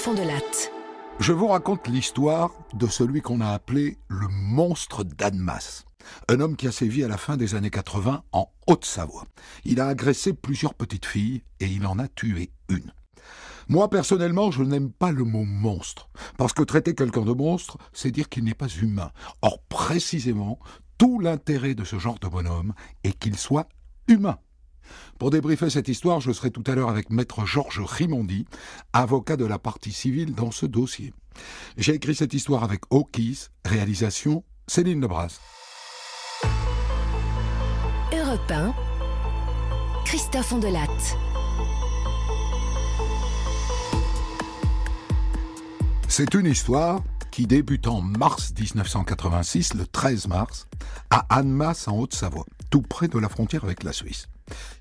Fond de Latte. Je vous raconte l'histoire de celui qu'on a appelé le monstre d'Annemasse. Un homme qui a sévi à la fin des années 80 en Haute-Savoie. Il a agressé plusieurs petites filles et il en a tué une. Moi, personnellement, je n'aime pas le mot monstre, parce que traiter quelqu'un de monstre, c'est dire qu'il n'est pas humain. Or, précisément, tout l'intérêt de ce genre de bonhomme est qu'il soit humain. Pour débriefer cette histoire, je serai tout à l'heure avec maître Georges Rimondi, avocat de la partie civile dans ce dossier. J'ai écrit cette histoire avec Hawkis, réalisation Céline Lebras. Europe 1, Christophe Fond de Latte. C'est une histoire qui débute en mars 1986, le 13 mars, à Annemasse en Haute-Savoie, tout près de la frontière avec la Suisse.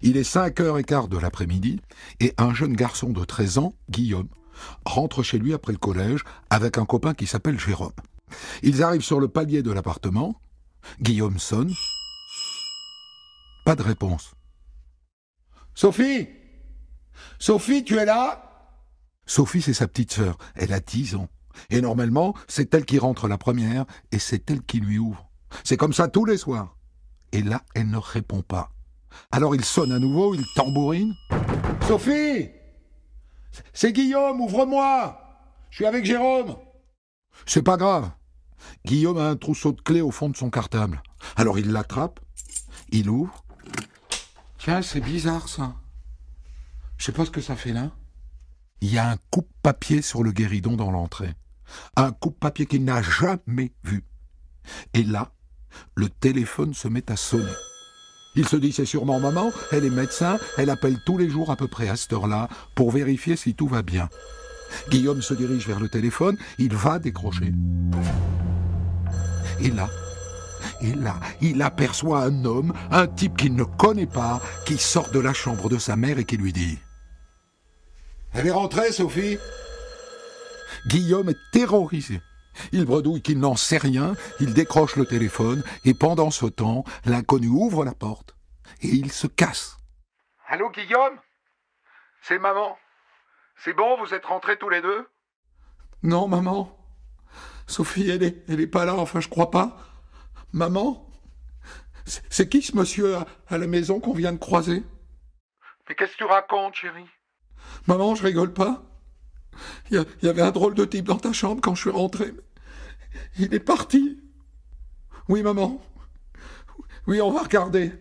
Il est 5h15 de l'après-midi et un jeune garçon de 13 ans, Guillaume, rentre chez lui après le collège avec un copain qui s'appelle Jérôme. Ils arrivent sur le palier de l'appartement. Guillaume sonne. Pas de réponse. « Sophie ? Sophie, tu es là ?» Sophie, c'est sa petite sœur. Elle a 10 ans. Et normalement, c'est elle qui rentre la première et c'est elle qui lui ouvre. C'est comme ça tous les soirs. Et là, elle ne répond pas. Alors il sonne à nouveau, il tambourine. « Sophie ! C'est Guillaume, ouvre-moi ! Je suis avec Jérôme !» C'est pas grave. Guillaume a un trousseau de clés au fond de son cartable. Alors il l'attrape, il ouvre. Tiens, c'est bizarre ça. Je sais pas ce que ça fait là. Il y a un coupe-papier sur le guéridon dans l'entrée. Un coupe-papier qu'il n'a jamais vu. Et là, le téléphone se met à sonner. Il se dit, c'est sûrement maman, elle est médecin, elle appelle tous les jours à peu près à cette heure-là pour vérifier si tout va bien. Guillaume se dirige vers le téléphone, il va décrocher. Et là, il aperçoit un homme, un type qu'il ne connaît pas, qui sort de la chambre de sa mère et qui lui dit « Elle est rentrée, Sophie ?» Guillaume est terrorisé. Il bredouille qu'il n'en sait rien, il décroche le téléphone, et pendant ce temps, l'inconnu ouvre la porte, et il se casse. « Allô, Guillaume ? C'est maman. C'est bon, vous êtes rentrés tous les deux ? » « Non, maman. Sophie, elle est pas là, enfin, je crois pas. Maman ? C'est qui ce monsieur à la maison qu'on vient de croiser ? » « Mais qu'est-ce que tu racontes, chérie ? » « Maman, je rigole pas. Il y avait un drôle de type dans ta chambre quand je suis rentré. Il est parti. Oui, maman. Oui, on va regarder.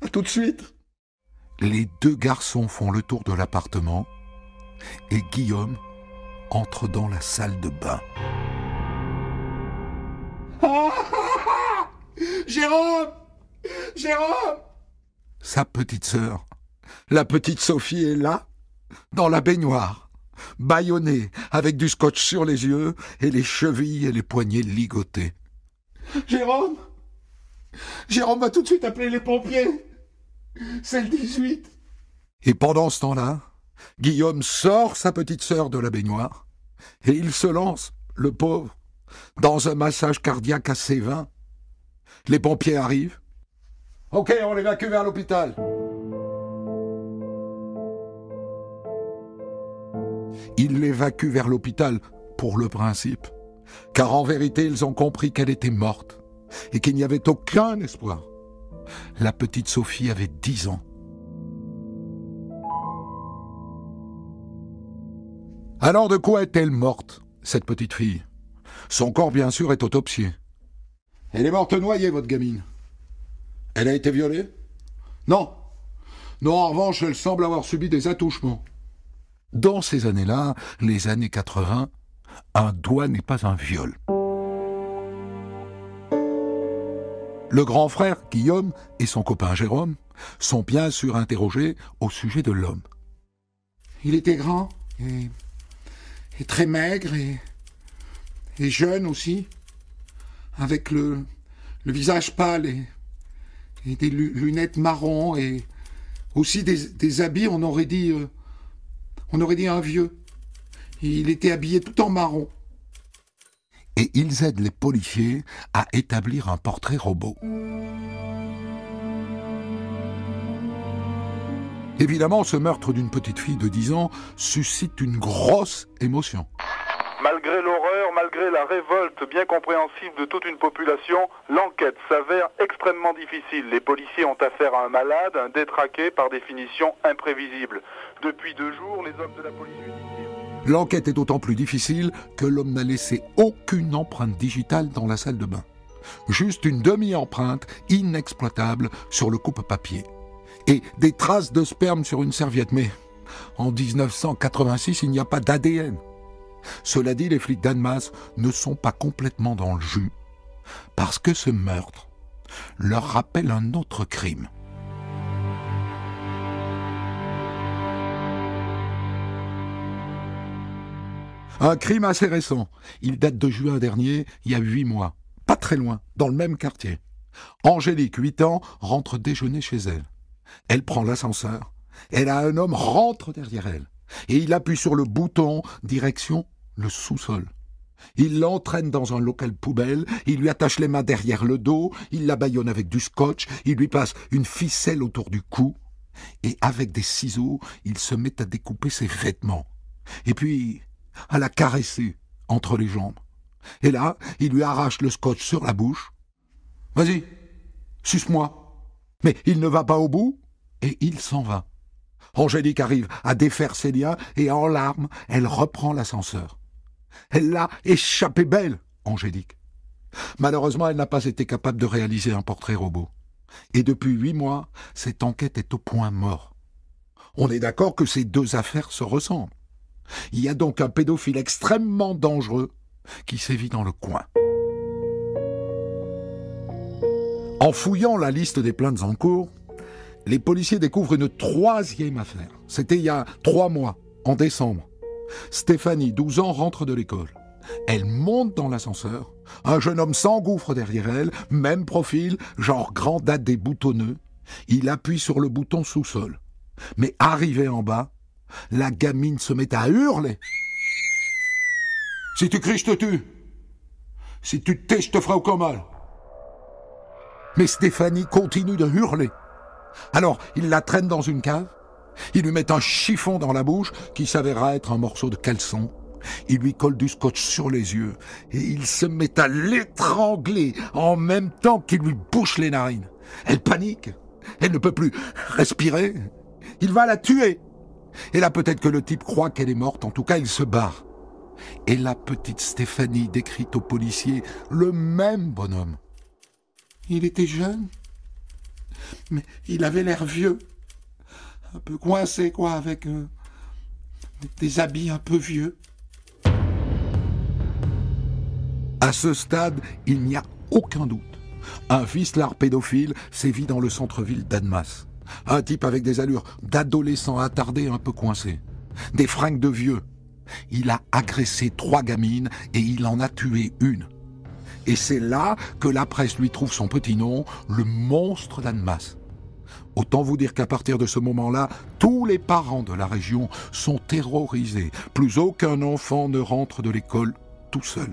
À tout de suite. Les deux garçons font le tour de l'appartement et Guillaume entre dans la salle de bain. Jérôme ! Jérôme ! Sa petite sœur, la petite Sophie, est là, dans la baignoire, bâillonnée, avec du scotch sur les yeux et les chevilles et les poignets ligotés. « Jérôme ! Jérôme va tout de suite appeler les pompiers. C'est le 18. » Et pendant ce temps-là, Guillaume sort sa petite sœur de la baignoire et il se lance, le pauvre, dans un massage cardiaque à sévin. Les pompiers arrivent. « Ok, on l'évacue vers l'hôpital. » Ils l'évacuent vers l'hôpital pour le principe, car en vérité, ils ont compris qu'elle était morte et qu'il n'y avait aucun espoir. La petite Sophie avait 10 ans. Alors de quoi est-elle morte, cette petite fille ? Son corps, bien sûr, est autopsié. Elle est morte noyée, votre gamine. Elle a été violée ? Non. Non, en revanche, elle semble avoir subi des attouchements. Dans ces années-là, les années 80, un doigt n'est pas un viol. Le grand frère, Guillaume, et son copain Jérôme sont bien sûr interrogés au sujet de l'homme. Il était grand et très maigre et jeune aussi, avec le visage pâle et des lunettes marron et aussi des habits, on aurait dit un vieux. Il était habillé tout en marron. Et ils aident les policiers à établir un portrait robot. Évidemment, ce meurtre d'une petite fille de 10 ans suscite une grosse émotion. Malgré l'horreur, malgré la révolte bien compréhensible de toute une population, l'enquête s'avère extrêmement difficile. Les policiers ont affaire à un malade, un détraqué, par définition imprévisible. Depuis 2 jours, les hommes de la police judiciaire... L'enquête est d'autant plus difficile que l'homme n'a laissé aucune empreinte digitale dans la salle de bain. Juste une demi-empreinte inexploitable sur le coupe-papier. Et des traces de sperme sur une serviette. Mais en 1986, il n'y a pas d'ADN. Cela dit, les flics d'Annemasse ne sont pas complètement dans le jus, parce que ce meurtre leur rappelle un autre crime. Un crime assez récent. Il date de juin dernier, il y a 8 mois. Pas très loin, dans le même quartier. Angélique, 8 ans, rentre déjeuner chez elle. Elle prend l'ascenseur. Elle a un homme rentre derrière elle. Et il appuie sur le bouton direction le sous-sol. Il l'entraîne dans un local poubelle, il lui attache les mains derrière le dos, il la bâillonne avec du scotch, il lui passe une ficelle autour du cou, et avec des ciseaux, il se met à découper ses vêtements. Et puis, à la caresser entre les jambes. Et là, il lui arrache le scotch sur la bouche. « Vas-y, suce-moi !» Mais il ne va pas au bout, et il s'en va. Angélique arrive à défaire ses liens et en larmes, elle reprend l'ascenseur. Elle l'a échappé belle, Angélique. Malheureusement, elle n'a pas été capable de réaliser un portrait robot. Et depuis 8 mois, cette enquête est au point mort. On est d'accord que ces deux affaires se ressemblent. Il y a donc un pédophile extrêmement dangereux qui sévit dans le coin. En fouillant la liste des plaintes en cours, les policiers découvrent une 3e affaire. C'était il y a 3 mois, en décembre. Stéphanie, 12 ans, rentre de l'école. Elle monte dans l'ascenseur. Un jeune homme s'engouffre derrière elle, même profil, genre grand dadais boutonneux. Il appuie sur le bouton sous-sol. Mais arrivé en bas, la gamine se met à hurler. « Si tu cries, je te tue. Si tu te tais, je te ferai aucun mal. » Mais Stéphanie continue de hurler. Alors, il la traîne dans une cave, il lui met un chiffon dans la bouche qui s'avéra être un morceau de caleçon, il lui colle du scotch sur les yeux et il se met à l'étrangler en même temps qu'il lui bouche les narines. Elle panique, elle ne peut plus respirer, il va la tuer. Et là, peut-être que le type croit qu'elle est morte, en tout cas, il se barre. Et la petite Stéphanie décrit aux policiers le même bonhomme. Il était jeune, mais il avait l'air vieux, un peu coincé, quoi, avec des habits un peu vieux. À ce stade, il n'y a aucun doute. Un vicelard pédophile sévit dans le centre-ville d'Annemasse. Un type avec des allures d'adolescent attardé un peu coincé. Des fringues de vieux. Il a agressé 3 gamines et il en a tué une. Et c'est là que la presse lui trouve son petit nom, le monstre d'Annemasse. Autant vous dire qu'à partir de ce moment-là, tous les parents de la région sont terrorisés. Plus aucun enfant ne rentre de l'école tout seul.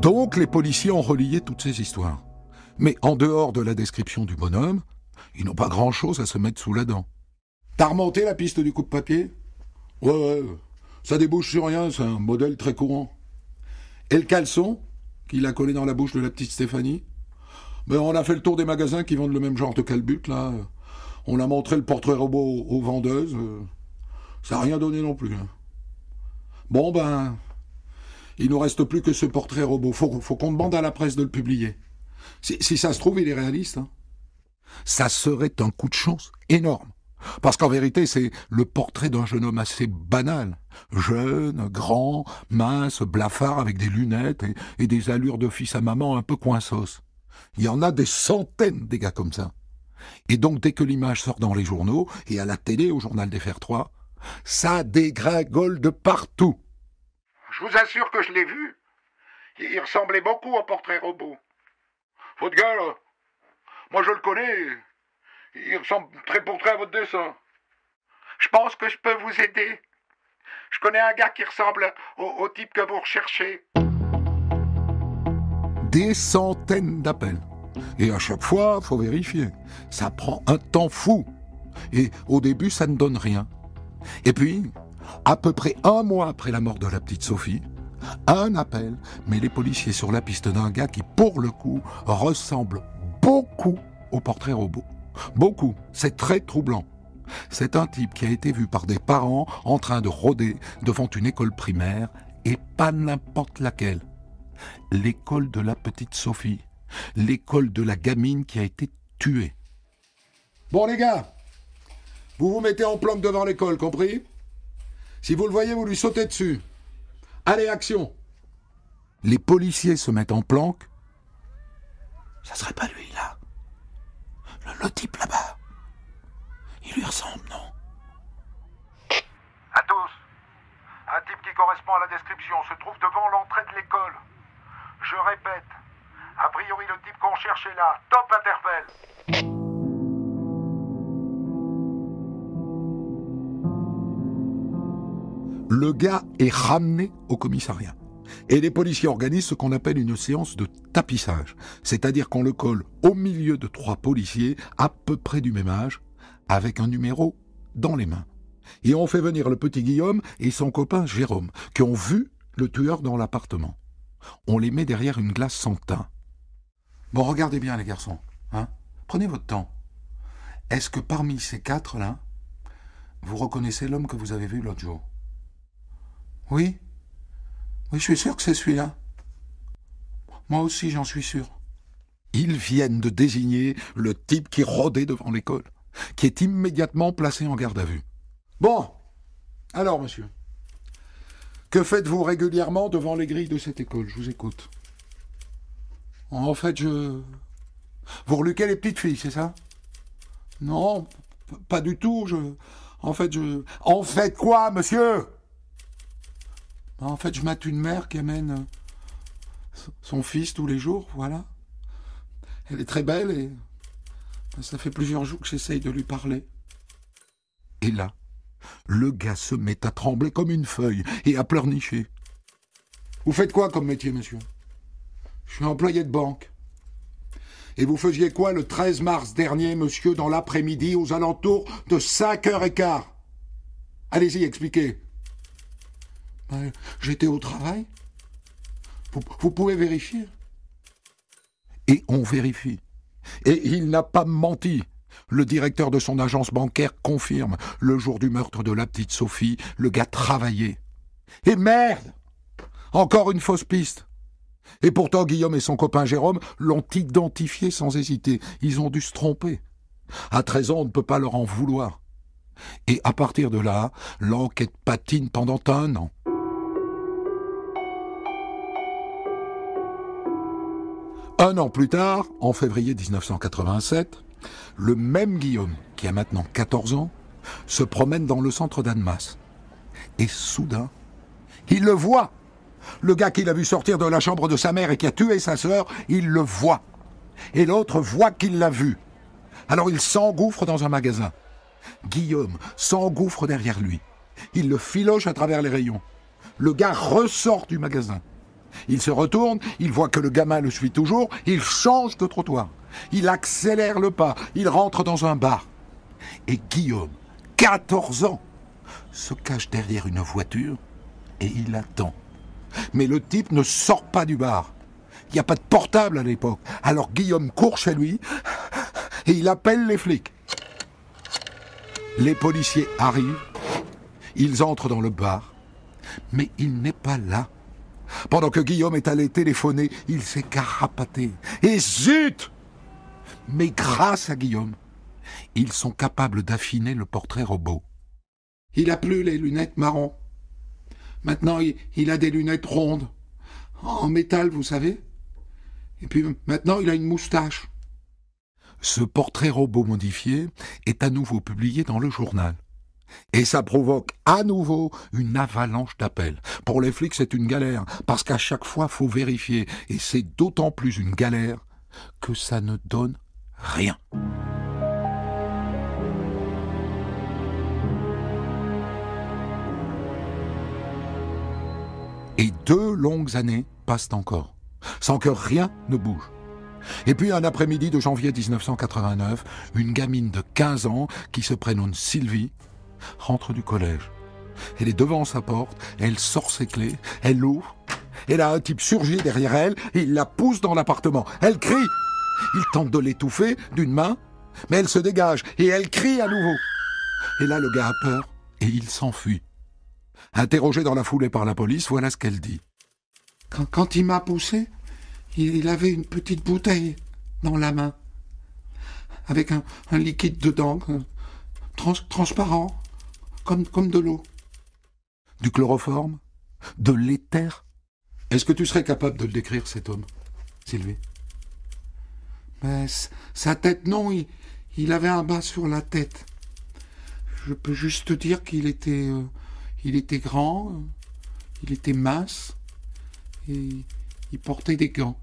Donc les policiers ont relié toutes ces histoires. Mais en dehors de la description du bonhomme, ils n'ont pas grand-chose à se mettre sous la dent. T'as remonté la piste du coupe-papier ? Ouais, ça débouche sur rien, c'est un modèle très courant. Et le caleçon, qu'il a collé dans la bouche de la petite Stéphanie ? Ben, on a fait le tour des magasins qui vendent le même genre de calbut, là. On a montré le portrait robot aux vendeuses. Ça n'a rien donné non plus. Hein. Bon, ben, il nous reste plus que ce portrait robot. Faut qu'on demande à la presse de le publier. Si ça se trouve, il est réaliste. Hein. Ça serait un coup de chance énorme. Parce qu'en vérité, c'est le portrait d'un jeune homme assez banal. Jeune, grand, mince, blafard, avec des lunettes et des allures de fils à maman un peu coinsos. Il y en a des centaines des gars comme ça. Et donc, dès que l'image sort dans les journaux, et à la télé, au journal des Fers 3, ça dégringole de partout. Je vous assure que je l'ai vu. Il ressemblait beaucoup au portrait robot. Votre gars, là, moi je le connais. Il ressemble très pour très à votre dessin. Je pense que je peux vous aider. Je connais un gars qui ressemble au type que vous recherchez. Des centaines d'appels. Et à chaque fois, faut vérifier. Ça prend un temps fou. Et au début, ça ne donne rien. Et puis, à peu près un mois après la mort de la petite Sophie, un appel met les policiers sur la piste d'un gars qui, pour le coup, ressemble beaucoup au portrait robot. Beaucoup. C'est très troublant. C'est un type qui a été vu par des parents en train de rôder devant une école primaire, et pas n'importe laquelle. L'école de la petite Sophie. L'école de la gamine qui a été tuée. Bon les gars, vous vous mettez en planque devant l'école, compris? Si vous le voyez, vous lui sautez dessus. Allez, action! Les policiers se mettent en planque. Ça serait pas lui, là? Le type là-bas. Il lui ressemble, non? À tous. Un type qui correspond à la description se trouve devant l'entrée de l'école. Je répète. A priori, le type qu'on cherche est là. Top interpelle. Le gars est ramené au commissariat. Et les policiers organisent ce qu'on appelle une séance de tapissage. C'est-à-dire qu'on le colle au milieu de 3 policiers à peu près du même âge, avec un numéro dans les mains. Et on fait venir le petit Guillaume et son copain Jérôme, qui ont vu le tueur dans l'appartement. On les met derrière une glace sans teint. Bon, regardez bien les garçons, hein. Prenez votre temps. Est-ce que parmi ces 4-là, vous reconnaissez l'homme que vous avez vu l'autre jour? Oui, je suis sûr que c'est celui-là. Moi aussi, j'en suis sûr. Ils viennent de désigner le type qui rôdait devant l'école, qui est immédiatement placé en garde à vue. Bon, alors monsieur, que faites-vous régulièrement devant les grilles de cette école? Je vous écoute. En fait, Vous reluquez les petites filles, c'est ça? Non, pas du tout, En fait quoi, monsieur? En fait, je mate une mère qui amène son fils tous les jours, voilà. Elle est très belle et ça fait plusieurs jours que j'essaye de lui parler. Et là, le gars se met à trembler comme une feuille et à pleurnicher. Vous faites quoi comme métier, monsieur? Je suis employé de banque. Et vous faisiez quoi le 13 mars dernier, monsieur, dans l'après-midi, aux alentours de 5h15? Allez-y, expliquez. J'étais au travail. Vous pouvez vérifier. Et on vérifie. Et il n'a pas menti. Le directeur de son agence bancaire confirme. Le jour du meurtre de la petite Sophie, le gars travaillait. Et merde! Encore une fausse piste. Et pourtant, Guillaume et son copain Jérôme l'ont identifié sans hésiter. Ils ont dû se tromper. À 13 ans, on ne peut pas leur en vouloir. Et à partir de là, l'enquête patine pendant 1 an. Un an plus tard, en février 1987, le même Guillaume, qui a maintenant 14 ans, se promène dans le centre d'Annemasse. Et soudain, il le voit. Le gars qu'il a vu sortir de la chambre de sa mère et qui a tué sa sœur, il le voit. Et l'autre voit qu'il l'a vu. Alors il s'engouffre dans un magasin. Guillaume s'engouffre derrière lui. Il le filoche à travers les rayons. Le gars ressort du magasin. Il se retourne, il voit que le gamin le suit toujours, il change de trottoir. Il accélère le pas, il rentre dans un bar. Et Guillaume, 14 ans, se cache derrière une voiture et il attend. Mais le type ne sort pas du bar. Il n'y a pas de portable à l'époque. Alors Guillaume court chez lui et il appelle les flics. Les policiers arrivent, ils entrent dans le bar, mais il n'est pas là. Pendant que Guillaume est allé téléphoner, il s'est carapaté. Et zut! Mais grâce à Guillaume, ils sont capables d'affiner le portrait robot. Il n'a plus les lunettes marron. Maintenant, il a des lunettes rondes, en métal, vous savez. Et puis maintenant, il a une moustache. Ce portrait robot modifié est à nouveau publié dans le journal. Et ça provoque à nouveau une avalanche d'appels. Pour les flics, c'est une galère, parce qu'à chaque fois, il faut vérifier. Et c'est d'autant plus une galère que ça ne donne rien. Et 2 longues années passent encore, sans que rien ne bouge. Et puis un après-midi de janvier 1989, une gamine de 15 ans qui se prénomme Sylvie rentre du collège. Elle est devant sa porte, elle sort ses clés, elle l'ouvre, et là un type surgit derrière elle, et il la pousse dans l'appartement. Elle crie, il tente de l'étouffer d'une main, mais elle se dégage et elle crie à nouveau. Et là le gars a peur et il s'enfuit. Interrogée dans la foulée par la police, voilà ce qu'elle dit. Quand il m'a poussé, il avait une petite bouteille dans la main, avec un liquide dedans, transparent, comme de l'eau. Du chloroforme? De l'éther? Est-ce que tu serais capable de le décrire, cet homme, Sylvie? Mais sa tête, non, il avait un bas sur la tête. Je peux juste te dire qu'il était grand, il était mince, et il portait des gants.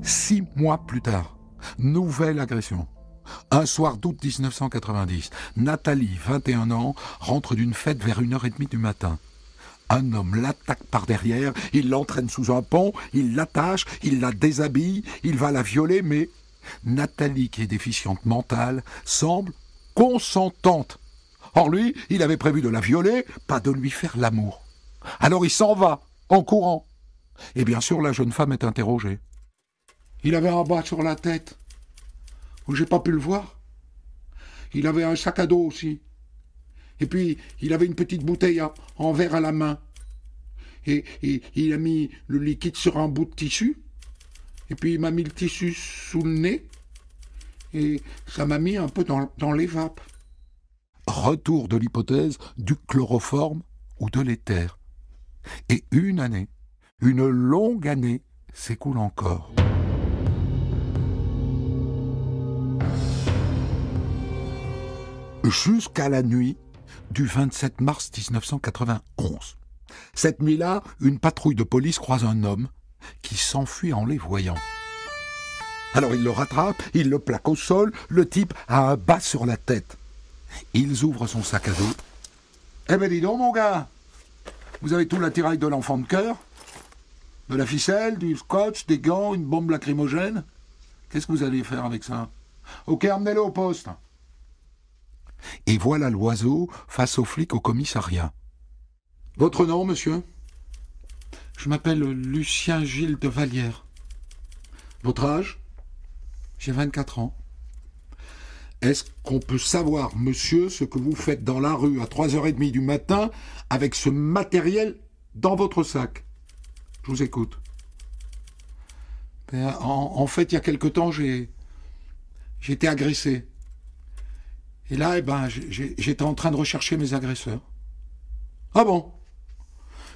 Six mois plus tard, nouvelle agression. Un soir d'août 1990, Nathalie, 21 ans, rentre d'une fête vers 1h30 du matin. Un homme l'attaque par derrière, il l'entraîne sous un pont, il l'attache, il la déshabille, il va la violer, mais Nathalie, qui est déficiente mentale, semble consentante. Or lui, il avait prévu de la violer, pas de lui faire l'amour. Alors il s'en va, en courant. Et bien sûr, la jeune femme est interrogée. Il avait un bas sur la tête, où j'ai pas pu le voir. Il avait un sac à dos aussi. Et puis, il avait une petite bouteille en verre à la main. Et il a mis le liquide sur un bout de tissu. Et puis, il m'a mis le tissu sous le nez. Et ça m'a mis un peu dans les vapes. Retour de l'hypothèse du chloroforme ou de l'éther. Et une année, une longue année, s'écoule encore. Jusqu'à la nuit du 27 mars 1991. Cette nuit-là, une patrouille de police croise un homme qui s'enfuit en les voyant. Alors ils le rattrapent, ils le plaquent au sol, le type a un bas sur la tête. Ils ouvrent son sac à dos. « Eh ben dis donc mon gars, vous avez tout l'attirail de l'enfant de cœur? De la ficelle, du scotch, des gants, une bombe lacrymogène? Qu'est-ce que vous allez faire avec ça? Ok, emmenez-le au poste. » Et voilà l'oiseau face aux flics au commissariat. « Votre nom, monsieur ?»« Je m'appelle Lucien Gilles de Vallière. »« Votre âge ?»« J'ai 24 ans. »« Est-ce qu'on peut savoir, monsieur, ce que vous faites dans la rue à 3h30 du matin avec ce matériel dans votre sac? Je vous écoute. » En fait, il y a quelque temps, j'ai été agressé. Et là, j'étais en train de rechercher mes agresseurs. Ah bon?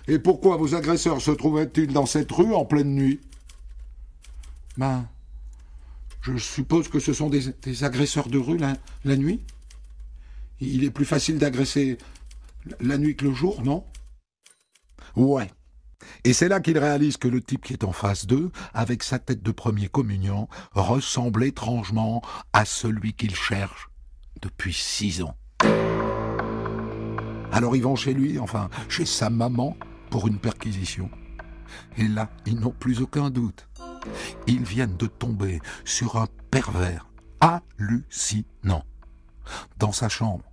Et pourquoi vos agresseurs se trouvaient-ils dans cette rue en pleine nuit? Je suppose que ce sont des agresseurs de rue la nuit. Il est plus facile d'agresser la nuit que le jour, non? Ouais. Et c'est là qu'il réalise que le type qui est en face d'eux, avec sa tête de premier communiant, ressemble étrangement à celui qu'il cherche depuis 6 ans. Alors ils vont chez lui, enfin chez sa maman, pour une perquisition. Et là, ils n'ont plus aucun doute. Ils viennent de tomber sur un pervers hallucinant. Dans sa chambre,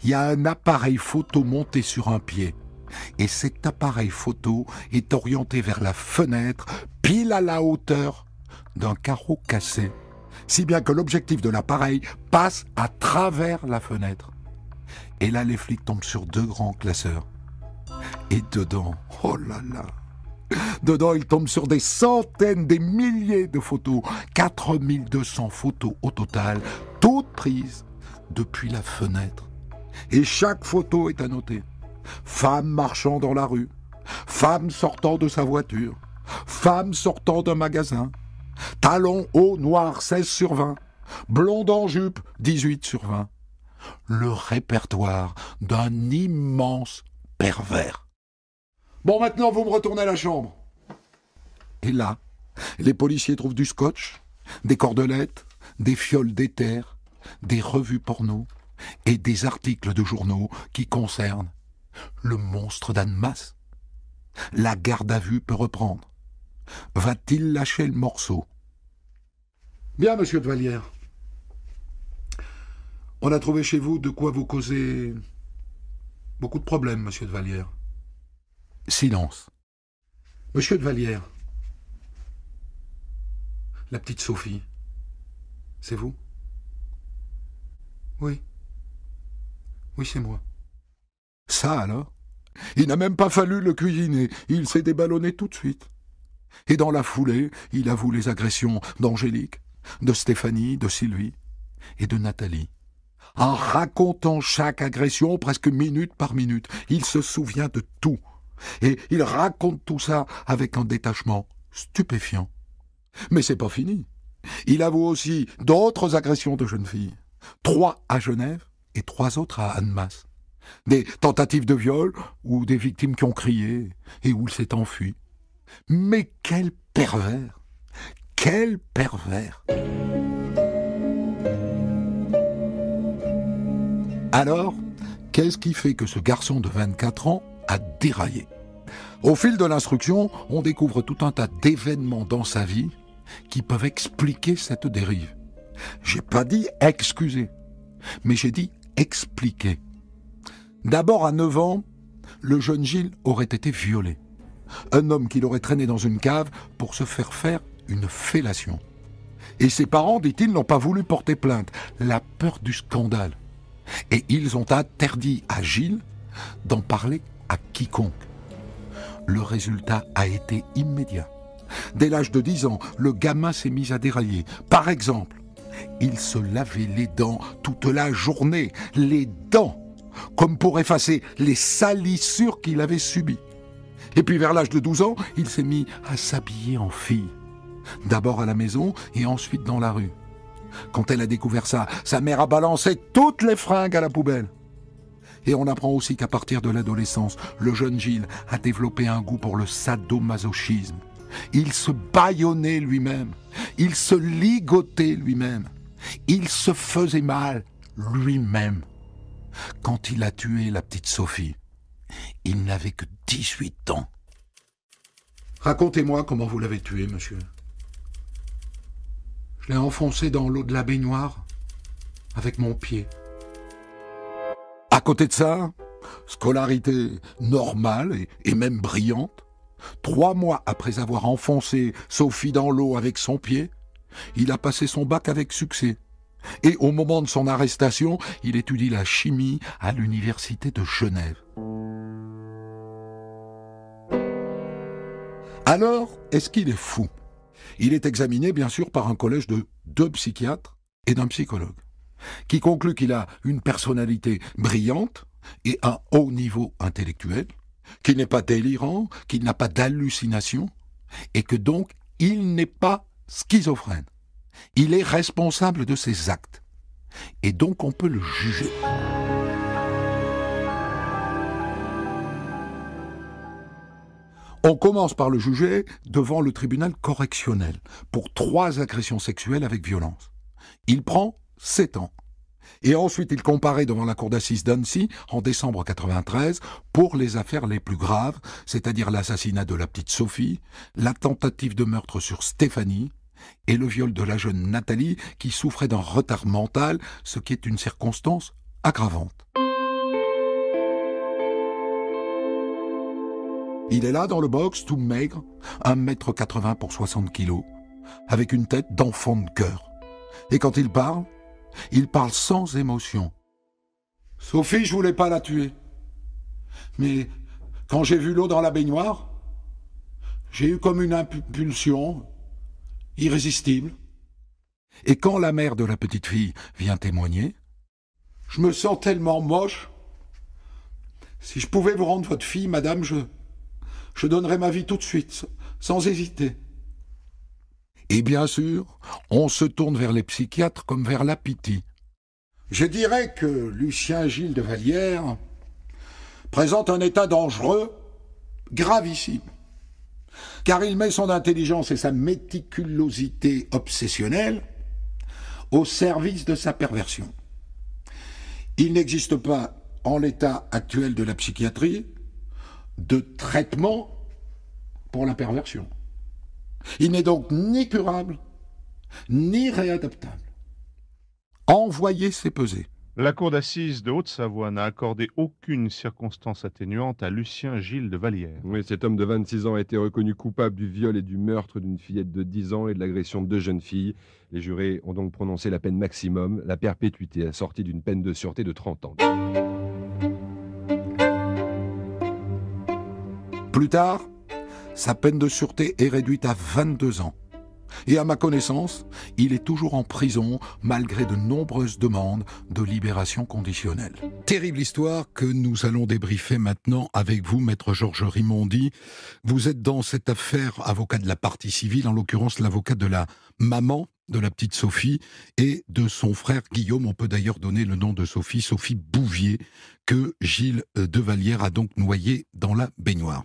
il y a un appareil photo monté sur un pied. Et cet appareil photo est orienté vers la fenêtre, pile à la hauteur d'un carreau cassé, si bien que l'objectif de l'appareil passe à travers la fenêtre. Et là, les flics tombent sur 2 grands classeurs. Et dedans, oh là là, dedans, ils tombent sur des centaines, des milliers de photos, 4200 photos au total, toutes prises depuis la fenêtre. Et chaque photo est annotée. Femme marchant dans la rue, femme sortant de sa voiture, femme sortant d'un magasin, talons hauts noirs 16/20, blonde en jupe 18/20. Le répertoire d'un immense pervers. Bon, maintenant vous me retournez à la chambre. Et là, les policiers trouvent du scotch, des cordelettes, des fioles d'éther, des revues porno et des articles de journaux qui concernent le monstre d'Annemasse. La garde à vue peut reprendre. Va-t-il lâcher le morceau? Bien, monsieur de Vallière. On a trouvé chez vous de quoi vous causer beaucoup de problèmes, monsieur de Vallière. Silence. Monsieur de Vallière, la petite Sophie, c'est vous? Oui. Oui, c'est moi. Ça alors? Il n'a même pas fallu le cuisiner, il s'est déballonné tout de suite. Et dans la foulée, il avoue les agressions d'Angélique, de Stéphanie, de Sylvie et de Nathalie. En racontant chaque agression presque minute par minute, il se souvient de tout. Et il raconte tout ça avec un détachement stupéfiant. Mais c'est pas fini. Il avoue aussi d'autres agressions de jeunes filles. 3 à Genève et 3 autres à Annemasse. Des tentatives de viol ou des victimes qui ont crié et où il s'est enfui. Mais quel pervers! Quel pervers! Alors, qu'est-ce qui fait que ce garçon de 24 ans a déraillé? Au fil de l'instruction, on découvre tout un tas d'événements dans sa vie qui peuvent expliquer cette dérive. J'ai pas dit excuser, mais j'ai dit expliquer. D'abord, à 9 ans, le jeune Gilles aurait été violé. Un homme qui l'aurait traîné dans une cave pour se faire une fellation. Et ses parents, dit-il, n'ont pas voulu porter plainte. La peur du scandale. Et ils ont interdit à Gilles d'en parler à quiconque. Le résultat a été immédiat. Dès l'âge de 10 ans, le gamin s'est mis à dérailler. Par exemple, il se lavait les dents toute la journée. Les dents, comme pour effacer les salissures qu'il avait subies. Et puis vers l'âge de 12 ans, il s'est mis à s'habiller en fille. D'abord à la maison et ensuite dans la rue. Quand elle a découvert ça, sa mère a balancé toutes les fringues à la poubelle. Et on apprend aussi qu'à partir de l'adolescence, le jeune Gilles a développé un goût pour le sadomasochisme. Il se bâillonnait lui-même, il se ligotait lui-même, il se faisait mal lui-même. Quand il a tué la petite Sophie, il n'avait que 18 ans. Racontez-moi comment vous l'avez tué, monsieur. Je l'ai enfoncé dans l'eau de la baignoire avec mon pied. À côté de ça, scolarité normale et même brillante. 3 mois après avoir enfoncé Sophie dans l'eau avec son pied, il a passé son bac avec succès. Et au moment de son arrestation, il étudie la chimie à l'université de Genève. Alors, est-ce qu'il est fou? Il est examiné, bien sûr, par un collège de 2 psychiatres et d'un psychologue, qui conclut qu'il a une personnalité brillante et un haut niveau intellectuel, qu'il n'est pas délirant, qu'il n'a pas d'hallucination, et que donc il n'est pas schizophrène. Il est responsable de ses actes, et donc on peut le juger. On commence par le juger devant le tribunal correctionnel pour 3 agressions sexuelles avec violence. Il prend 7 ans. Et ensuite, il comparaît devant la cour d'assises d'Annecy en décembre 1993 pour les affaires les plus graves, c'est-à-dire l'assassinat de la petite Sophie, la tentative de meurtre sur Stéphanie et le viol de la jeune Nathalie qui souffrait d'un retard mental, ce qui est une circonstance aggravante. Il est là dans le box, tout maigre, 1,80 m pour 60 kg, avec une tête d'enfant de cœur. Et quand il parle sans émotion. Sophie, je voulais pas la tuer. Mais quand j'ai vu l'eau dans la baignoire, j'ai eu comme une impulsion irrésistible. Et quand la mère de la petite fille vient témoigner, je me sens tellement moche. Si je pouvais vous rendre votre fille, madame, je donnerais ma vie tout de suite, sans hésiter. Et bien sûr, on se tourne vers les psychiatres comme vers la pitié. Je dirais que Lucien Gilles de Vallière présente un état dangereux, gravissime, car il met son intelligence et sa méticulosité obsessionnelle au service de sa perversion. Il n'existe pas, en l'état actuel de la psychiatrie, de traitement pour la perversion. Il n'est donc ni curable, ni réadaptable. Envoyez ces pesées. La cour d'assises de Haute-Savoie n'a accordé aucune circonstance atténuante à Lucien Gilles de Vallière. Oui, cet homme de 26 ans a été reconnu coupable du viol et du meurtre d'une fillette de 10 ans et de l'agression de 2 jeunes filles. Les jurés ont donc prononcé la peine maximum, la perpétuité, assortie d'une peine de sûreté de 30 ans. Plus tard, sa peine de sûreté est réduite à 22 ans. Et à ma connaissance, il est toujours en prison malgré de nombreuses demandes de libération conditionnelle. Terrible histoire que nous allons débriefer maintenant avec vous, maître Georges Rimondi. Vous êtes dans cette affaire avocat de la partie civile, en l'occurrence l'avocat de la maman de la petite Sophie et de son frère Guillaume. On peut d'ailleurs donner le nom de Sophie, Sophie Bouvier, que Gilles de Vallière a donc noyé dans la baignoire.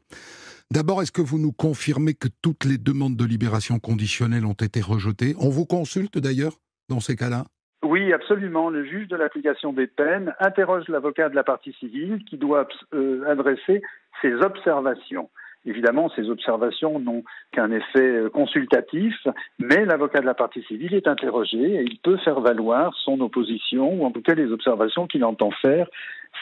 D'abord, est-ce que vous nous confirmez que toutes les demandes de libération conditionnelle ont été rejetées? On vous consulte d'ailleurs dans ces cas-là? Oui, absolument. Le juge de l'application des peines interroge l'avocat de la partie civile qui doit adresser ses observations. Évidemment, ces observations n'ont qu'un effet consultatif, mais l'avocat de la partie civile est interrogé et il peut faire valoir son opposition, ou en tout cas les observations qu'il entend faire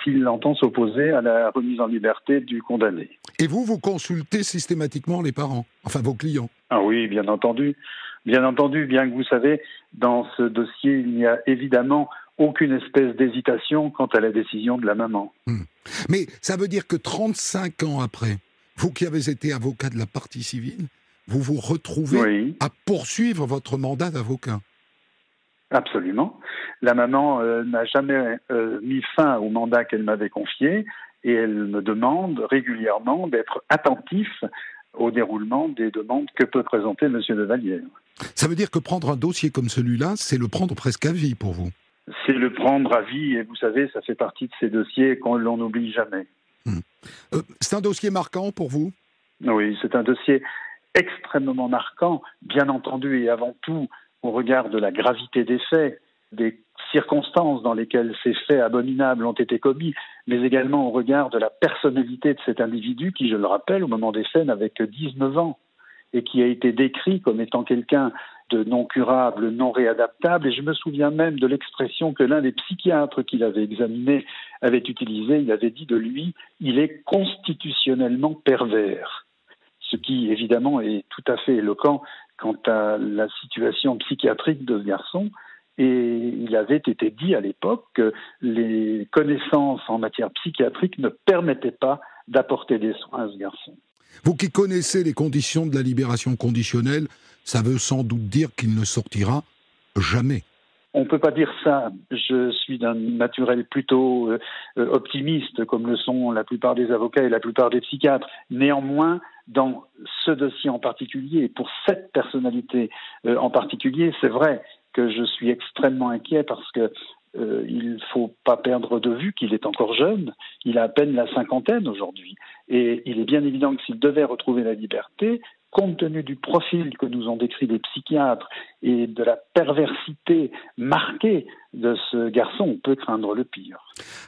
s'il entend s'opposer à la remise en liberté du condamné. Et vous consultez systématiquement les parents, enfin vos clients? Ah oui, bien entendu. Bien entendu, bien que vous savez, dans ce dossier, il n'y a évidemment aucune espèce d'hésitation quant à la décision de la maman. Mais ça veut dire que 35 ans après, vous qui avez été avocat de la partie civile, vous vous retrouvez à poursuivre votre mandat d'avocat? Absolument. La maman n'a jamais mis fin au mandat qu'elle m'avait confié et elle me demande régulièrement d'être attentif au déroulement des demandes que peut présenter M. de Vallière. Ça veut dire que prendre un dossier comme celui-là, c'est le prendre presque à vie pour vous? C'est le prendre à vie et vous savez, ça fait partie de ces dossiers qu'on l'on n'oublie jamais. C'est un dossier marquant pour vous? Oui, c'est un dossier extrêmement marquant, bien entendu, et avant tout au regard de la gravité des faits, des circonstances dans lesquelles ces faits abominables ont été commis, mais également au regard de la personnalité de cet individu qui, je le rappelle, au moment des faits n'avait que 19 ans et qui a été décrit comme étant quelqu'un de non curable, non réadaptable. Et je me souviens même de l'expression que l'un des psychiatres qu'il avait examiné avait utilisée. Il avait dit de lui « il est constitutionnellement pervers ». Ce qui, évidemment, est tout à fait éloquent quant à la situation psychiatrique de ce garçon. Et il avait été dit à l'époque que les connaissances en matière psychiatrique ne permettaient pas d'apporter des soins à ce garçon. Vous qui connaissez les conditions de la libération conditionnelle, ça veut sans doute dire qu'il ne sortira jamais. On ne peut pas dire ça. Je suis d'un naturel plutôt optimiste, comme le sont la plupart des avocats et la plupart des psychiatres. Néanmoins, dans ce dossier en particulier, et pour cette personnalité en particulier, c'est vrai que je suis extrêmement inquiet parce que il ne faut pas perdre de vue qu'il est encore jeune. Il a à peine la cinquantaine aujourd'hui. Et il est bien évident que s'il devait retrouver la liberté, compte tenu du profil que nous ont décrit les psychiatres et de la perversité marquée de ce garçon, on peut craindre le pire.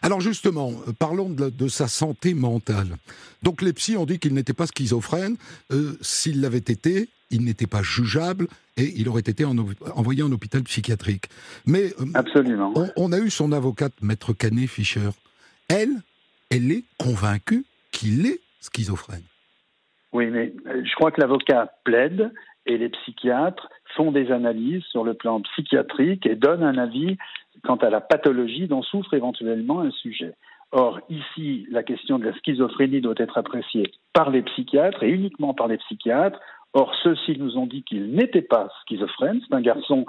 Alors justement, parlons de sa santé mentale. Donc les psys ont dit qu'il n'était pas schizophrène. S'il l'avait été, il n'était pas jugeable et il aurait été envoyé en hôpital psychiatrique. Mais absolument. On a eu son avocate, maître Canet-Fischer. Elle est convaincue qu'il est schizophrène. Oui, mais je crois que l'avocat plaide et les psychiatres font des analyses sur le plan psychiatrique et donnent un avis quant à la pathologie dont souffre éventuellement un sujet. Or, ici, la question de la schizophrénie doit être appréciée par les psychiatres et uniquement par les psychiatres. Or, ceux-ci nous ont dit qu'il n'était pas schizophrène. C'est un garçon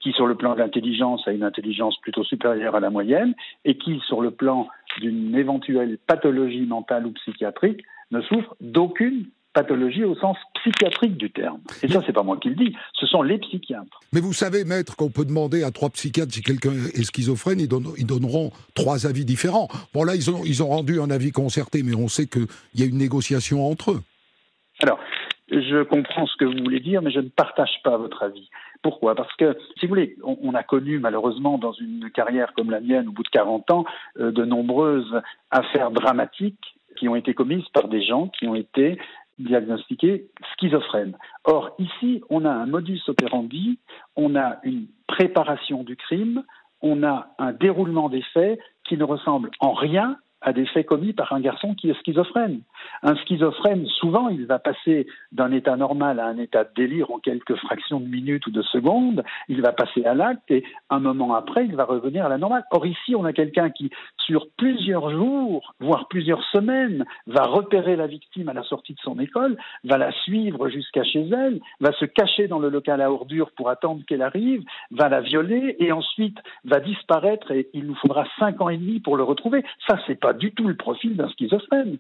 qui, sur le plan de l'intelligence, a une intelligence plutôt supérieure à la moyenne et qui, sur le plan d'une éventuelle pathologie mentale ou psychiatrique, ne souffre d'aucune pathologie au sens psychiatrique du terme. Et ça, c'est pas moi qui le dis, ce sont les psychiatres. Mais vous savez, maître, qu'on peut demander à 3 psychiatres si quelqu'un est schizophrène, ils donneront 3 avis différents. Bon, là, ils ont rendu un avis concerté, mais on sait qu'il y a une négociation entre eux. Alors, je comprends ce que vous voulez dire, mais je ne partage pas votre avis. Pourquoi ? Parce que, si vous voulez, on a connu malheureusement dans une carrière comme la mienne, au bout de 40 ans, de nombreuses affaires dramatiques qui ont été commises par des gens qui ont été diagnostiqué schizophrène. Or, ici, on a un modus operandi, on a une préparation du crime, on a un déroulement des faits qui ne ressemble en rien à des faits commis par un garçon qui est schizophrène. Un schizophrène, souvent, il va passer d'un état normal à un état de délire en quelques fractions de minutes ou de secondes, il va passer à l'acte et un moment après, il va revenir à la normale. Or ici, on a quelqu'un qui, sur plusieurs jours, voire plusieurs semaines, va repérer la victime à la sortie de son école, va la suivre jusqu'à chez elle, va se cacher dans le local à ordures pour attendre qu'elle arrive, va la violer et ensuite va disparaître et il nous faudra 5 ans et demi pour le retrouver. Ça, c'est pas du tout le profil d'un schizophrène.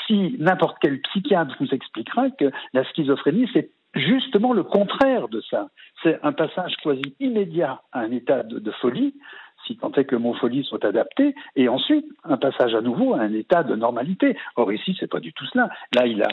Si n'importe quel psychiatre vous expliquera que la schizophrénie, c'est justement le contraire de ça. C'est un passage quasi immédiat à un état de folie, si tant est que le mot folie soit adapté, et ensuite un passage à nouveau à un état de normalité. Or ici, c'est pas du tout cela. Là, il a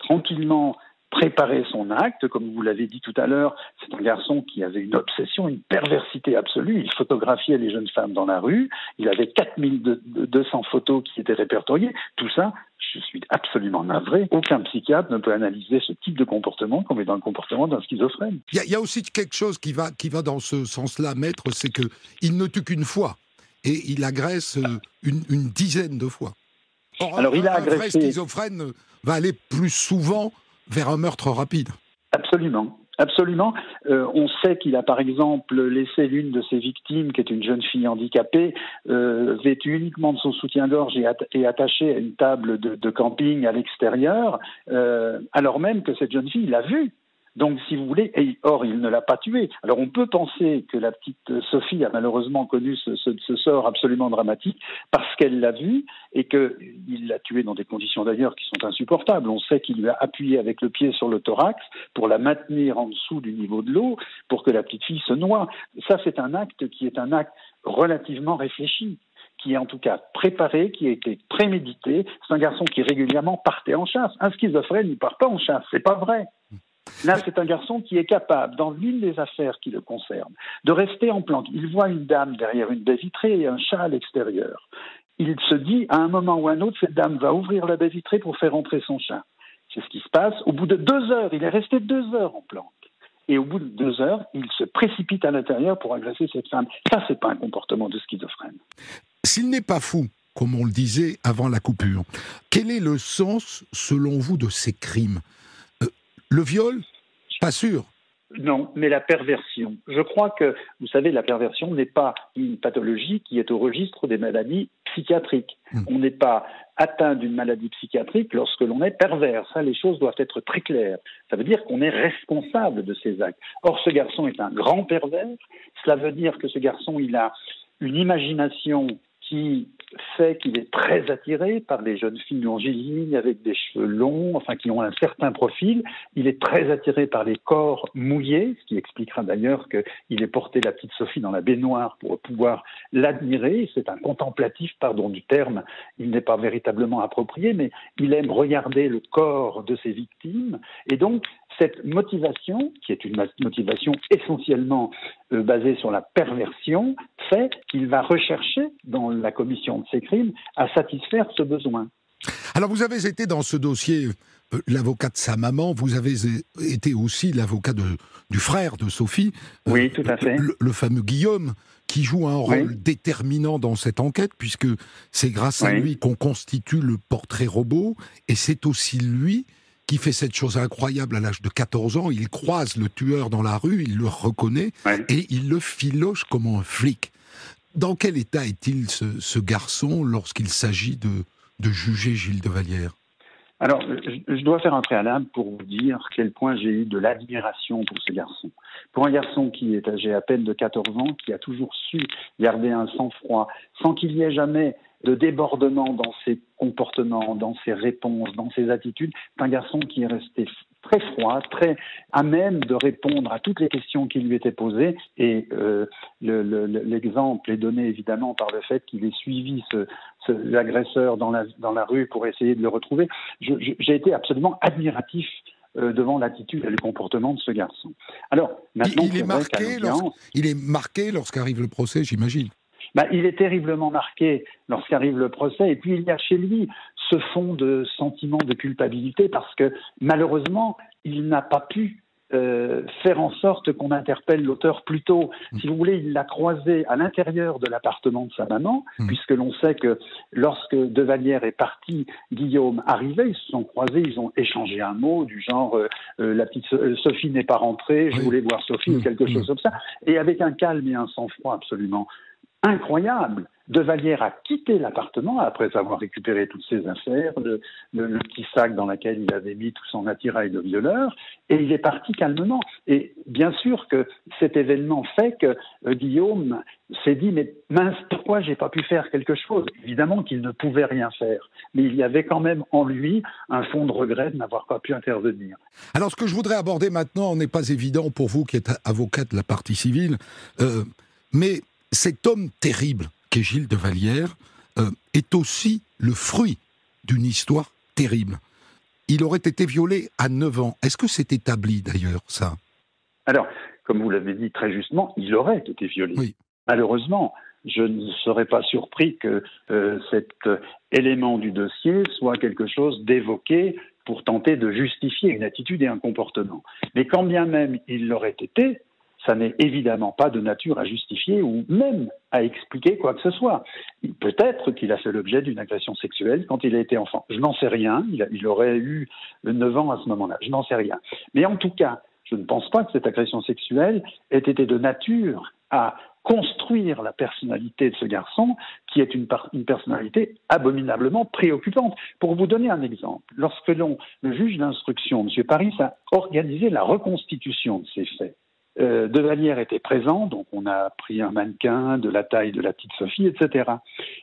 tranquillement préparer son acte, comme vous l'avez dit tout à l'heure, c'est un garçon qui avait une obsession, une perversité absolue, il photographiait les jeunes femmes dans la rue, il avait 4200 photos qui étaient répertoriées, tout ça, je suis absolument navré, aucun psychiatre ne peut analyser ce type de comportement comme étant le comportement d'un schizophrène. Il y a aussi quelque chose qui va dans ce sens-là, maître, c'est qu'il ne tue qu'une fois, et il agresse une dizaine de fois. Or, alors, il a agressé... vrai schizophrène va aller plus souvent vers un meurtre rapide. Absolument. Absolument. On sait qu'il a par exemple laissé l'une de ses victimes, qui est une jeune fille handicapée, vêtue uniquement de son soutien-gorge et attachée à une table de camping à l'extérieur, alors même que cette jeune fille l'a vue. Donc, si vous voulez, or, il ne l'a pas tuée. Alors, on peut penser que la petite Sophie a malheureusement connu ce sort absolument dramatique parce qu'elle l'a vue et qu'il l'a tuée dans des conditions d'ailleurs qui sont insupportables. On sait qu'il lui a appuyé avec le pied sur le thorax pour la maintenir en dessous du niveau de l'eau pour que la petite fille se noie. Ça, c'est un acte qui est un acte relativement réfléchi, qui est en tout cas préparé, qui a été prémédité. C'est un garçon qui régulièrement partait en chasse. Un schizophrène, il ne part pas en chasse, c'est pas vrai. Là, c'est un garçon qui est capable, dans l'une des affaires qui le concernent, de rester en planque. Il voit une dame derrière une baie vitrée et un chat à l'extérieur. Il se dit, à un moment ou à un autre, cette dame va ouvrir la baie vitrée pour faire entrer son chat. C'est ce qui se passe. Au bout de 2 heures, il est resté 2 heures en planque. Et au bout de 2 heures, il se précipite à l'intérieur pour agresser cette femme. Ça, c'est pas un comportement de schizophrène. S'il n'est pas fou, comme on le disait avant la coupure, quel est le sens, selon vous, de ces crimes ? Le viol ? Pas sûr. Non, mais la perversion. Je crois que, vous savez, la perversion n'est pas une pathologie qui est au registre des maladies psychiatriques. On n'est pas atteint d'une maladie psychiatrique lorsque l'on est pervers. Ça, les choses doivent être très claires. Ça veut dire qu'on est responsable de ses actes. Or, ce garçon est un grand pervers. Cela veut dire que ce garçon, il a une imagination qui fait qu'il est très attiré par des jeunes filles longilines avec des cheveux longs, enfin qui ont un certain profil. Il est très attiré par les corps mouillés, ce qui expliquera d'ailleurs qu'il ait porté la petite Sophie dans la baignoire pour pouvoir l'admirer. C'est un contemplatif, pardon du terme, il n'est pas véritablement approprié, mais il aime regarder le corps de ses victimes. Et donc, cette motivation, qui est une motivation essentiellement basée sur la perversion, fait qu'il va rechercher dans la commission de ces crimes à satisfaire ce besoin. Alors vous avez été dans ce dossier l'avocat de sa maman, vous avez été aussi l'avocat du frère de Sophie. Oui, tout à fait. Le fameux Guillaume, qui joue un rôle déterminant dans cette enquête, puisque c'est grâce à lui qu'on constitue le portrait robot, et c'est aussi lui qui fait cette chose incroyable à l'âge de 14 ans. Il croise le tueur dans la rue, il le reconnaît, et il le filoche comme un flic. Dans quel état est-il, ce garçon, lorsqu'il s'agit de juger Gilles de Vallière ? Alors, je dois faire un préalable pour vous dire à quel point j'ai eu de l'admiration pour ce garçon. Pour un garçon qui est âgé à peine de 14 ans, qui a toujours su garder un sang-froid, sans qu'il y ait jamais de débordement dans ses comportements, dans ses réponses, dans ses attitudes, c'est un garçon qui est resté très froid, très à même de répondre à toutes les questions qui lui étaient posées. Et l'exemple est donné évidemment par le fait qu'il ait suivi l'agresseur dans la rue pour essayer de le retrouver. J'ai été absolument admiratif devant l'attitude et le comportement de ce garçon. Alors, maintenant, il est marqué lorsqu'arrive le procès, j'imagine. il est terriblement marqué lorsqu'arrive le procès. Et puis il y a chez lui ce fond de sentiment de culpabilité parce que malheureusement, il n'a pas pu faire en sorte qu'on interpelle l'auteur plus tôt. Si vous voulez, il l'a croisé à l'intérieur de l'appartement de sa maman, puisque l'on sait que lorsque De Vallière est parti, Guillaume arrivait, ils se sont croisés, ils ont échangé un mot du genre la petite Sophie n'est pas rentrée, je voulais voir Sophie ou quelque chose comme ça, et avec un calme et un sang-froid absolument incroyable. De Vallière a quitté l'appartement après avoir récupéré toutes ses affaires, le petit sac dans lequel il avait mis tout son attirail de violeur, et il est parti calmement. Et bien sûr que cet événement fait que Guillaume s'est dit « mais mince, pourquoi j'ai pas pu faire quelque chose ?» Évidemment qu'il ne pouvait rien faire, mais il y avait quand même en lui un fond de regret de n'avoir pas pu intervenir. Alors ce que je voudrais aborder maintenant n'est pas évident pour vous qui êtes avocat de la partie civile, mais cet homme terrible qu'est Gilles de Vallière, est aussi le fruit d'une histoire terrible. Il aurait été violé à 9 ans. Est-ce que c'est établi d'ailleurs, ça ? Alors, comme vous l'avez dit très justement, il aurait été violé. Oui. Malheureusement, je ne serais pas surpris que cet élément du dossier soit quelque chose d'évoqué pour tenter de justifier une attitude et un comportement. Mais quand bien même il l'aurait été, ça n'est évidemment pas de nature à justifier ou même à expliquer quoi que ce soit. Peut-être qu'il a fait l'objet d'une agression sexuelle quand il a été enfant. Je n'en sais rien. Il aurait eu 9 ans à ce moment-là. Je n'en sais rien. Mais en tout cas, je ne pense pas que cette agression sexuelle ait été de nature à construire la personnalité de ce garçon, qui est une personnalité abominablement préoccupante. Pour vous donner un exemple, lorsque le juge d'instruction, M. Paris, a organisé la reconstitution de ces faits, De Vallière était présent, donc on a pris un mannequin de la taille de la petite Sophie, etc.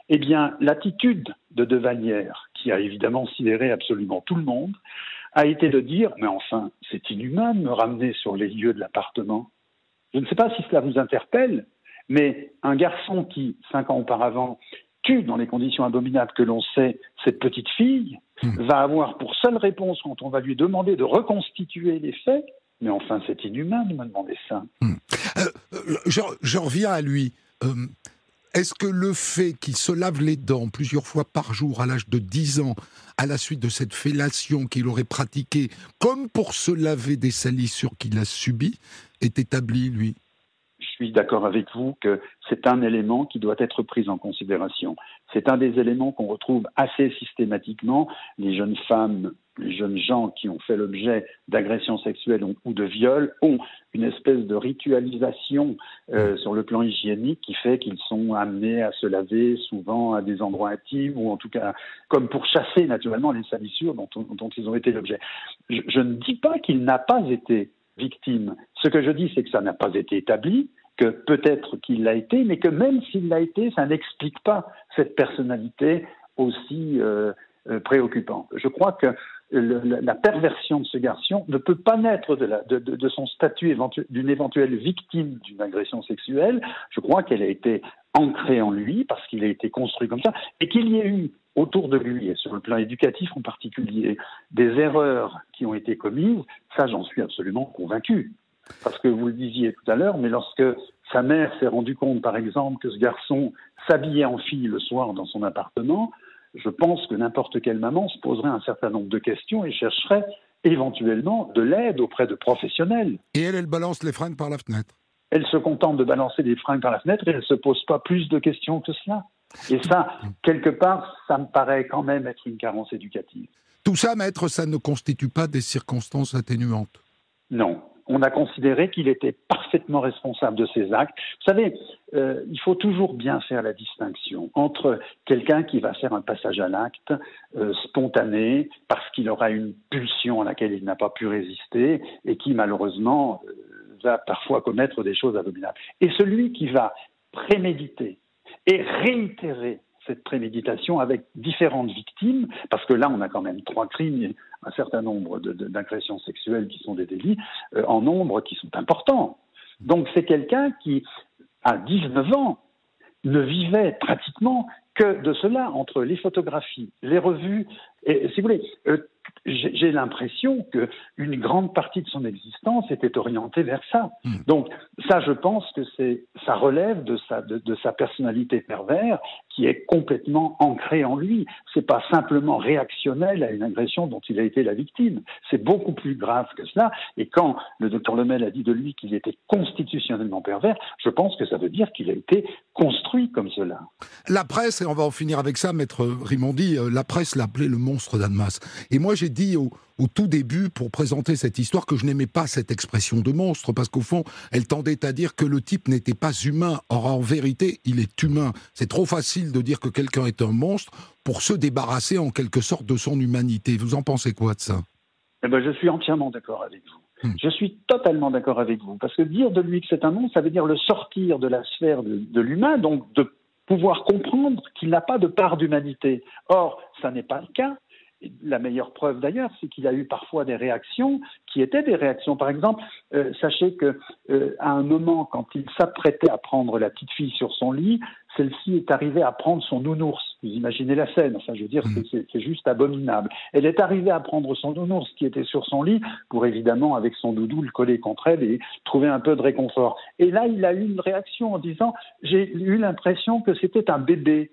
Eh bien, l'attitude de Vallière, qui a évidemment sidéré absolument tout le monde, a été de dire « mais enfin, c'est inhumain de me ramener sur les lieux de l'appartement ». Je ne sais pas si cela vous interpelle, mais un garçon qui, 5 ans auparavant, tue dans les conditions abominables que l'on sait cette petite fille, va avoir pour seule réponse quand on va lui demander de reconstituer les faits. Mais enfin, c'est inhumain de me demander ça. Je reviens à lui. Est-ce que le fait qu'il se lave les dents plusieurs fois par jour à l'âge de 10 ans, à la suite de cette fellation qu'il aurait pratiquée, comme pour se laver des salissures qu'il a subies, est établi, lui ? Je suis d'accord avec vous que c'est un élément qui doit être pris en considération. C'est un des éléments qu'on retrouve assez systématiquement. Les jeunes femmes, les jeunes gens qui ont fait l'objet d'agressions sexuelles ou de viols ont une espèce de ritualisation sur le plan hygiénique qui fait qu'ils sont amenés à se laver souvent à des endroits intimes ou en tout cas comme pour chasser naturellement les salissures dont ils ont été l'objet. Je ne dis pas qu'il n'a pas été victime. Ce que je dis, c'est que ça n'a pas été établi, que peut-être qu'il l'a été, mais que même s'il l'a été, ça n'explique pas cette personnalité aussi préoccupante. Je crois que la perversion de ce garçon ne peut pas naître de son statut d'une éventuelle victime d'une agression sexuelle. Je crois qu'elle a été ancrée en lui parce qu'il a été construit comme ça et qu'il y ait eu autour de lui, et sur le plan éducatif en particulier, des erreurs qui ont été commises, ça j'en suis absolument convaincu. Parce que vous le disiez tout à l'heure, mais lorsque sa mère s'est rendue compte, par exemple, que ce garçon s'habillait en fille le soir dans son appartement, je pense que n'importe quelle maman se poserait un certain nombre de questions et chercherait éventuellement de l'aide auprès de professionnels. Et elle balance les fringues par la fenêtre. Elle se contente de balancer des fringues par la fenêtre et elle ne se pose pas plus de questions que cela. Et ça, quelque part, ça me paraît quand même être une carence éducative. Tout ça, maître, ça ne constitue pas des circonstances atténuantes? Non. On a considéré qu'il était parfaitement responsable de ses actes. Vous savez, il faut toujours bien faire la distinction entre quelqu'un qui va faire un passage à l'acte spontané parce qu'il aura une pulsion à laquelle il n'a pas pu résister et qui malheureusement va parfois commettre des choses abominables. Et celui qui va préméditer et réitérer cette préméditation avec différentes victimes, parce que là on a quand même 3 crimes et un certain nombre d'agressions sexuelles qui sont des délits, en nombre qui sont importants. Donc c'est quelqu'un qui, à 19 ans, ne vivait pratiquement que de cela, entre les photographies, les revues, et si vous voulez, j'ai l'impression qu'une grande partie de son existence était orientée vers ça. Donc ça, je pense que ça relève de sa personnalité pervers qui est complètement ancrée en lui. C'est pas simplement réactionnel à une agression dont il a été la victime. C'est beaucoup plus grave que cela. Et quand le docteur Lemel a dit de lui qu'il était constitutionnellement pervers, je pense que ça veut dire qu'il a été construit comme cela. La presse, et on va en finir avec ça, Maître Rimondi, la presse l'appelait le monstre d'Annemasse. Et moi, j'ai dit au tout début, pour présenter cette histoire, que je n'aimais pas cette expression de monstre, parce qu'au fond, elle tendait à dire que le type n'était pas humain. Or, en vérité, il est humain. C'est trop facile de dire que quelqu'un est un monstre pour se débarrasser en quelque sorte de son humanité. Vous en pensez quoi de ça ? Eh ben, je suis entièrement d'accord avec vous. Je suis totalement d'accord avec vous. Parce que dire de lui que c'est un monstre, ça veut dire le sortir de la sphère de l'humain, donc de pouvoir comprendre qu'il n'a pas de part d'humanité. Or, ça n'est pas le cas. La meilleure preuve d'ailleurs, c'est qu'il a eu parfois des réactions qui étaient des réactions. Par exemple, sachez que à un moment, quand il s'apprêtait à prendre la petite fille sur son lit, celle-ci est arrivée à prendre son nounours. Vous imaginez la scène, enfin, je veux dire, c'est juste abominable. Elle est arrivée à prendre son nounours qui était sur son lit pour évidemment, avec son doudou, le coller contre elle et trouver un peu de réconfort. Et là, il a eu une réaction en disant « J'ai eu l'impression que c'était un bébé ».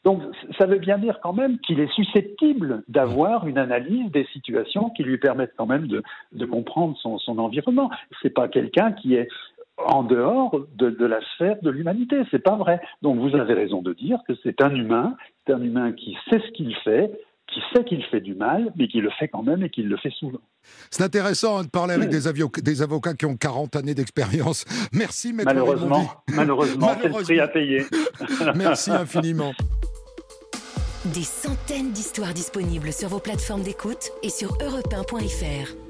Donc, ça veut bien dire quand même qu'il est susceptible d'avoir une analyse des situations qui lui permettent quand même de comprendre son environnement. C'est pas quelqu'un qui est en dehors de la sphère de l'humanité, c'est pas vrai. Donc, vous avez raison de dire que c'est un humain qui sait ce qu'il fait, qui sait qu'il fait du mal, mais qui le fait quand même et qui le fait souvent. C'est intéressant de parler avec des avocats qui ont 40 années d'expérience. Merci, Maître Rimondi. Malheureusement, c'est le prix à payer. Merci infiniment. Des centaines d'histoires disponibles sur vos plateformes d'écoute et sur europe1.fr.